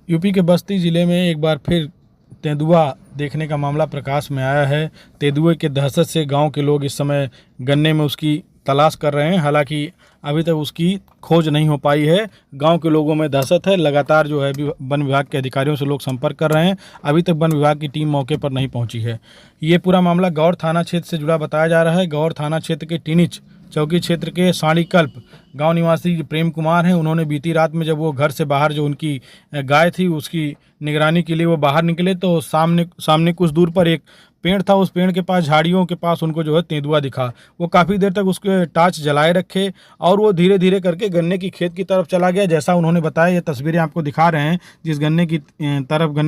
UP के बस्ती ज़िले में एक बार फिर तेंदुआ देखने का मामला प्रकाश में आया है। तेंदुए के दहशत से गांव के लोग इस समय गन्ने में उसकी तलाश कर रहे हैं। हालांकि अभी तक उसकी खोज नहीं हो पाई है। गांव के लोगों में दहशत है। लगातार जो है वन विभाग के अधिकारियों से लोग संपर्क कर रहे हैं। अभी तक वन विभाग की टीम मौके पर नहीं पहुंची है। ये पूरा मामला गौर थाना क्षेत्र से जुड़ा बताया जा रहा है। गौर थाना क्षेत्र के टिनिच चौकी क्षेत्र के साड़ीकल्प गांव निवासी प्रेम कुमार हैं। उन्होंने बीती रात में जब वो घर से बाहर जो उनकी गाय थी उसकी निगरानी के लिए वो बाहर निकले तो सामने कुछ दूर पर एक पेड़ था। उस पेड़ के पास, झाड़ियों के पास उनको जो है तेंदुआ दिखा। वो काफ़ी देर तक उसके टार्च जलाए रखे और वो धीरे धीरे करके गन्ने की खेत की तरफ चला गया। जैसा उन्होंने बताया, ये तस्वीरें आपको दिखा रहे हैं। जिस गन्ने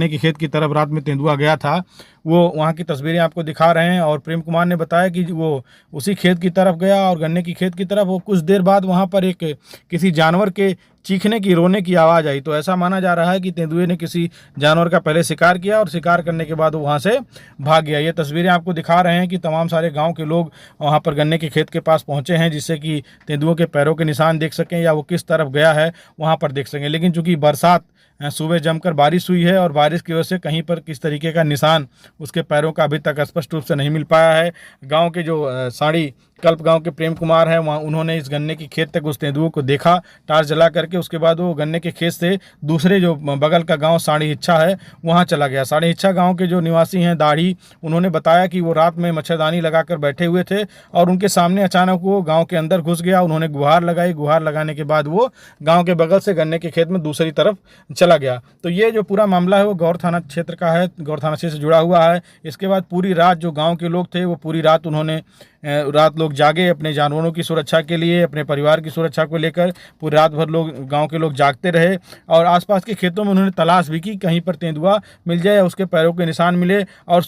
की खेत की तरफ रात में तेंदुआ गया था, वो वहाँ की तस्वीरें आपको दिखा रहे हैं। और प्रेम कुमार ने बताया कि वो उसी खेत की तरफ गया और गन्ने की खेत की तरफ वो कुछ देर बाद वहाँ पर एक किसी जानवर के चीखने की, रोने की आवाज़ आई। तो ऐसा माना जा रहा है कि तेंदुए ने किसी जानवर का पहले शिकार किया और शिकार करने के बाद वो वहाँ से भाग गया। ये तस्वीरें आपको दिखा रहे हैं कि तमाम सारे गांव के लोग वहाँ पर गन्ने के खेत के पास पहुँचे हैं, जिससे कि तेंदुओं के पैरों के निशान देख सकें या वो किस तरफ गया है वहाँ पर देख सकें। लेकिन चूंकि बरसात, सुबह जमकर बारिश हुई है और बारिश की वजह से कहीं पर किस तरीके का निशान उसके पैरों का अभी तक स्पष्ट रूप से नहीं मिल पाया है। गांव के जो साड़ी कल्प गांव के प्रेम कुमार हैं, वहाँ उन्होंने इस गन्ने की खेत तक उस तेंदुओं को देखा टार्च जला करके। उसके बाद वो गन्ने के खेत से दूसरे जो बगल का गांव साड़ी हिच्छा है वहाँ चला गया। साड़ी हिच्छा गांव के जो निवासी हैं दाढ़ी, उन्होंने बताया कि वो रात में मच्छरदानी लगाकर बैठे हुए थे और उनके सामने अचानक वो गाँव के अंदर घुस गया। उन्होंने गुहार लगाई। गुहार लगाने के बाद वो गाँव के बगल से गन्ने के खेत में दूसरी तरफ चला गया। तो ये जो पूरा मामला है वो गौर थाना क्षेत्र का है, गौर थाना क्षेत्र से जुड़ा हुआ है। इसके बाद पूरी रात जो गांव के लोग थे वो पूरी रात उन्होंने रात लोग जागे अपने जानवरों की सुरक्षा के लिए, अपने परिवार की सुरक्षा को लेकर पूरी रात भर लोग, गांव के लोग जागते रहे और आसपास के खेतों में उन्होंने तलाश भी की कहीं पर तेंदुआ मिल जाए, उसके पैरों के निशान मिले। और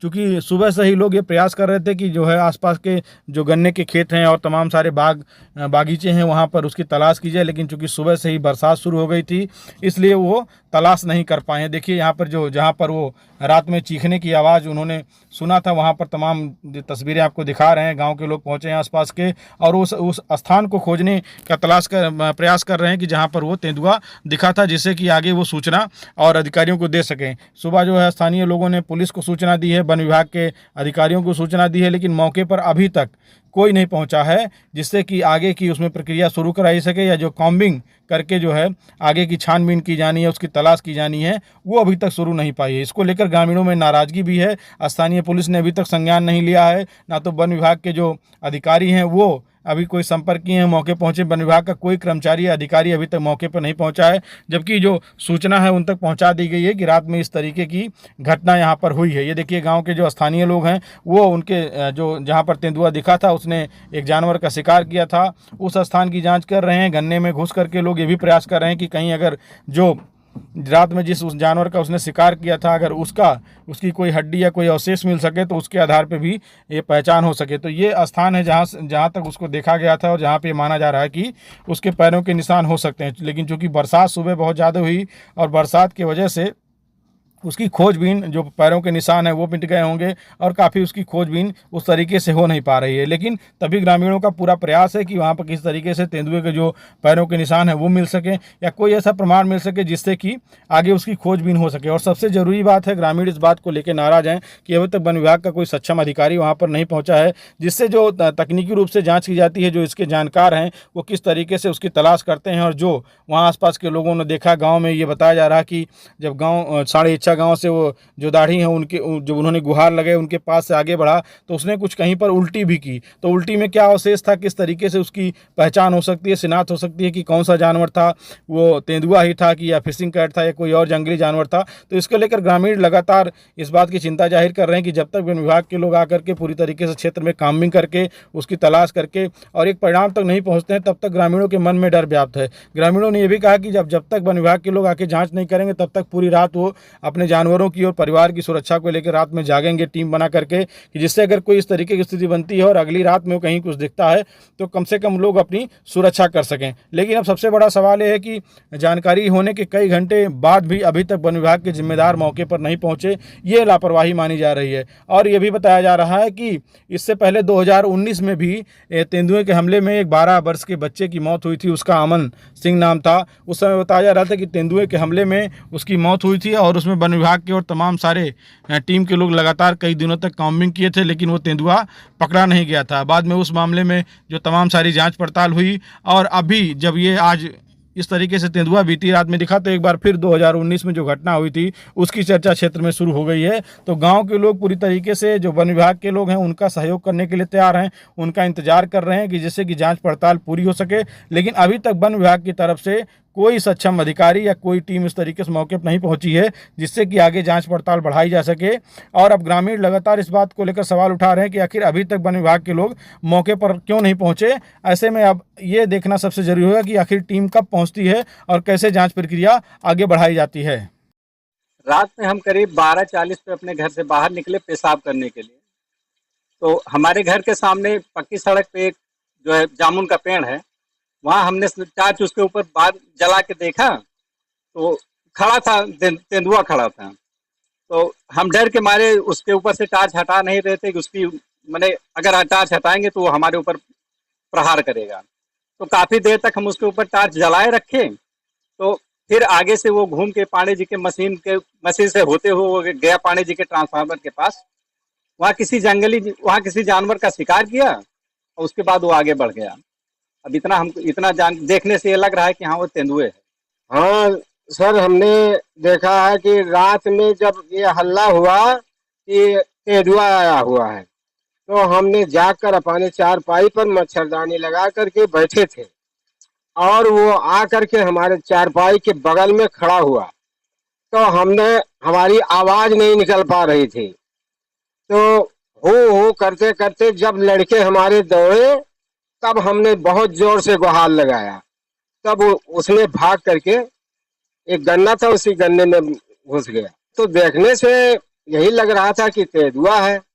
चूँकि सुबह से ही लोग ये प्रयास कर रहे थे कि जो है आसपास के जो गन्ने के खेत हैं और तमाम सारे बागीचे हैं वहाँ पर उसकी तलाश की जाए, लेकिन चूँकि सुबह से ही बरसात शुरू हो गई थी इसलिए वो तलाश नहीं कर पाए। देखिए यहाँ पर जहाँ पर वो रात में चीखने की आवाज़ उन्होंने सुना था, वहाँ पर तमाम तस्वीरें आपको दिखा रहे हैं। गांव के लोग पहुँचे हैं आसपास के और उस स्थान को खोजने का प्रयास कर रहे हैं कि जहाँ पर वो तेंदुआ दिखा था, जिससे कि आगे वो सूचना और अधिकारियों को दे सकें। सुबह जो है स्थानीय लोगों ने पुलिस को सूचना दी है, वन विभाग के अधिकारियों को सूचना दी है, लेकिन मौके पर अभी तक कोई नहीं पहुंचा है, जिससे कि आगे की उसमें प्रक्रिया शुरू कराई सके या जो कॉम्बिंग करके जो है आगे की छानबीन की जानी है, उसकी तलाश की जानी है, वो अभी तक शुरू नहीं पाई है। इसको लेकर ग्रामीणों में नाराज़गी भी है। स्थानीय पुलिस ने अभी तक संज्ञान नहीं लिया है, ना तो वन विभाग के जो अधिकारी हैं वो अभी कोई संपर्क किए हैं, मौके पहुंचे। वन विभाग का कोई कर्मचारी या अधिकारी अभी तक मौके पर नहीं पहुंचा है, जबकि जो सूचना है उन तक पहुंचा दी गई है कि रात में इस तरीके की घटना यहां पर हुई है। ये देखिए गांव के जो स्थानीय लोग हैं वो उनके जो जहां पर तेंदुआ दिखा था उसने एक जानवर का शिकार किया था, उस स्थान की जाँच कर रहे हैं। गन्ने में घुस करके लोग ये भी प्रयास कर रहे हैं कि कहीं अगर जो रात में जिस उस जानवर का उसने शिकार किया था अगर उसकी कोई हड्डी या कोई अवशेष मिल सके तो उसके आधार पे भी ये पहचान हो सके। तो ये स्थान है जहाँ तक उसको देखा गया था और जहाँ पे माना जा रहा है कि उसके पैरों के निशान हो सकते हैं। लेकिन चूंकि बरसात सुबह बहुत ज़्यादा हुई और बरसात की वजह से उसकी खोजबीन, जो पैरों के निशान है वो मिट गए होंगे और काफ़ी उसकी खोजबीन उस तरीके से हो नहीं पा रही है। लेकिन तभी ग्रामीणों का पूरा प्रयास है कि वहाँ पर किस तरीके से तेंदुए के जो पैरों के निशान है वो मिल सके या कोई ऐसा प्रमाण मिल सके जिससे कि आगे उसकी खोजबीन हो सके। और सबसे ज़रूरी बात है, ग्रामीण इस बात को लेकर नाराज़ हैं कि अभी तक वन विभाग का कोई सक्षम अधिकारी वहाँ पर नहीं पहुँचा है, जिससे जो तकनीकी रूप से जाँच की जाती है, जो इसके जानकार हैं वो किस तरीके से उसकी तलाश करते हैं। और जो वहाँ आसपास के लोगों ने देखा, गाँव में ये बताया जा रहा है कि जब गाँव साढ़े इच्छा गांव से वो जो दाढ़ी हैं उनके जब उन्होंने गुहार लगाए उनके पास से आगे बढ़ा तो उसने कुछ कहीं पर उल्टी भी की। तो उल्टी में क्या अवशेष था, किस तरीके से उसकी पहचान हो सकती है, शिनाख्त हो सकती है कि कौन सा जानवर था, वो तेंदुआ ही था कि या फिशिंग कैट था या कोई और जंगली जानवर था। तो इसको लेकर ग्रामीण लगातार इस बात की चिंता जाहिर कर रहे हैं कि जब तक वन विभाग के लोग आकर के पूरी तरीके से क्षेत्र में काम्बिंग करके उसकी तलाश करके और एक परिणाम तक नहीं पहुँचते हैं, तब तक ग्रामीणों के मन में डर व्याप्त है। ग्रामीणों ने यह भी कहा कि जब तक वन विभाग के लोग आके जाँच नहीं करेंगे तब तक पूरी रात वो अपने अपने जानवरों की और परिवार की सुरक्षा को लेकर रात में जागेंगे टीम बना करके, कि जिससे अगर कोई इस तरीके की स्थिति बनती है और अगली रात में कहीं कुछ दिखता है तो कम से कम लोग अपनी सुरक्षा कर सकें। लेकिन अब सबसे बड़ा सवाल ये है कि जानकारी होने के कई घंटे बाद भी अभी तक वन विभाग के जिम्मेदार मौके पर नहीं पहुंचे, ये लापरवाही मानी जा रही है। और ये भी बताया जा रहा है कि इससे पहले 2019 में भी तेंदुए के हमले में एक 12 वर्ष के बच्चे की मौत हुई थी, उसका अमन सिंह नाम था। उस समय बताया जा रहा था कि तेंदुए के हमले में उसकी मौत हुई थी और उसमें वन विभाग के और तमाम सारे टीम के लोग लगातार कई दिनों तक काउंटिंग किए थे, लेकिन वो तेंदुआ पकड़ा नहीं गया था। बाद में उस मामले में जो तमाम सारी जांच पड़ताल हुई और अभी जब ये आज इस तरीके से तेंदुआ बीती रात में दिखा तो एक बार फिर 2019 में जो घटना हुई थी उसकी चर्चा क्षेत्र में शुरू हो गई है। तो गांव के लोग पूरी तरीके से, जो वन विभाग के लोग हैं उनका सहयोग करने के लिए तैयार हैं, उनका इंतजार कर रहे हैं कि जिससे कि जांच पड़ताल पूरी हो सके। लेकिन अभी तक वन विभाग की तरफ से कोई सक्षम अधिकारी या कोई टीम इस तरीके से मौके पर नहीं पहुंची है जिससे कि आगे जांच पड़ताल बढ़ाई जा सके। और अब ग्रामीण लगातार इस बात को लेकर सवाल उठा रहे हैं कि आखिर अभी तक वन विभाग के लोग मौके पर क्यों नहीं पहुंचे। ऐसे में अब ये देखना सबसे जरूरी होगा कि आखिर टीम कब पहुंचती है और कैसे जांच प्रक्रिया आगे बढ़ाई जाती है। रात में हम करीब 12:40 पे अपने घर से बाहर निकले पेशाब करने के लिए। तो हमारे घर के सामने पक्की सड़क पे एक जो है जामुन का पेड़ है, वहाँ हमने टार्च उसके ऊपर बाहर जला के देखा तो खड़ा था, तेंदुआ खड़ा था। तो हम डर के मारे उसके ऊपर से टार्च हटा नहीं रहे थे कि उसकी मैंने अगर टार्च हटाएंगे तो वो हमारे ऊपर प्रहार करेगा। तो काफ़ी देर तक हम उसके ऊपर टार्च जलाए रखे। तो फिर आगे से वो घूम के पांडे जी के मशीन से होते हुए वो गया पांडे जी के ट्रांसफार्मर के पास। वहाँ किसी जानवर का शिकार किया और उसके बाद वो आगे बढ़ गया। अब इतना देखने से ये लग रहा है कि हाँ वो तेंदुए है। हाँ सर, हमने देखा है कि रात में जब ये हल्ला हुआ कि तेंदुआ आया हुआ है तो हमने जाकर अपने चारपाई पर मच्छरदानी लगा करके बैठे थे और वो आ करके हमारे चारपाई के बगल में खड़ा हुआ। तो हमारी आवाज नहीं निकल पा रही थी। तो हो करते करते जब लड़के हमारे दौड़े तब हमने बहुत जोर से गुहार लगाया। तब उसने भाग करके एक गन्ना था, उसी गन्ने में घुस गया। तो देखने से यही लग रहा था कि तेंदुआ है।